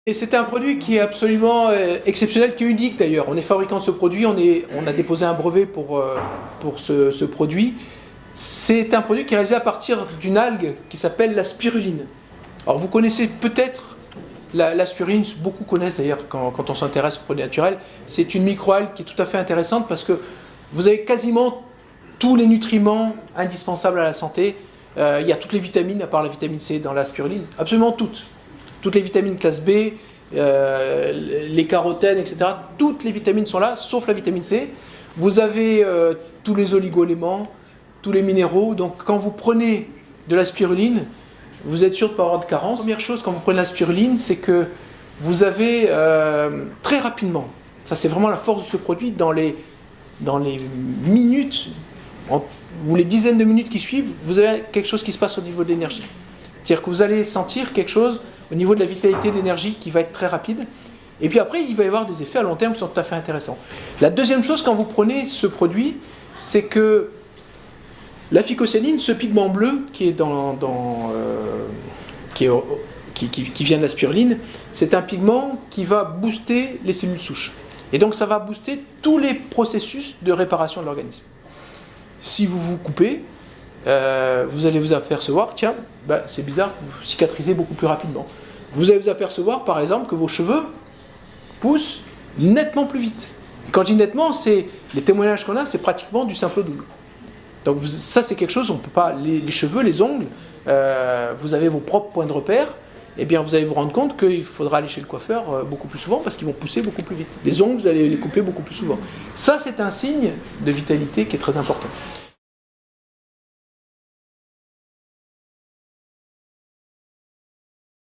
Et c'est un produit qui est absolument exceptionnel, qui est unique d'ailleurs. On est fabricant de ce produit, on a déposé un brevet pour ce produit. C'est un produit qui est réalisé à partir d'une algue qui s'appelle la spiruline. Alors vous connaissez peut-être la spiruline, beaucoup connaissent d'ailleurs quand on s'intéresse aux produits naturels. C'est une microalgue qui est tout à fait intéressante parce que vous avez quasiment tous les nutriments indispensables à la santé. Il y a toutes les vitamines, à part la vitamine C dans la spiruline, absolument toutes. Toutes les vitamines classe B, les carotènes, etc. Toutes les vitamines sont là, sauf la vitamine C. Vous avez tous les oligo-éléments, tous les minéraux. Donc quand vous prenez de la spiruline, vous êtes sûr de ne pas avoir de carence. La première chose quand vous prenez la spiruline, c'est que vous avez très rapidement, ça c'est vraiment la force de ce produit, dans les minutes ou les dizaines de minutes qui suivent, vous avez quelque chose qui se passe au niveau de l'énergie. C'est-à-dire que vous allez sentir quelque chose au niveau de la vitalité, de l'énergie qui va être très rapide. Et puis après, il va y avoir des effets à long terme qui sont tout à fait intéressants. La deuxième chose, quand vous prenez ce produit, c'est que la phycocyanine, ce pigment bleu qui est qui vient de la spiruline, c'est un pigment qui va booster les cellules souches. Et donc ça va booster tous les processus de réparation de l'organisme. Si vous vous coupez, vous allez vous apercevoir, tiens, c'est bizarre, vous cicatrisez beaucoup plus rapidement. Vous allez vous apercevoir, par exemple, que vos cheveux poussent nettement plus vite. Et quand je dis nettement, les témoignages qu'on a, c'est pratiquement du simple au double. Donc ça, c'est quelque chose, on ne peut pas... Les cheveux, les ongles, vous avez vos propres points de repère, eh bien vous allez vous rendre compte qu'il faudra aller chez le coiffeur beaucoup plus souvent parce qu'ils vont pousser beaucoup plus vite. Les ongles, vous allez les couper beaucoup plus souvent. Ça, c'est un signe de vitalité qui est très important.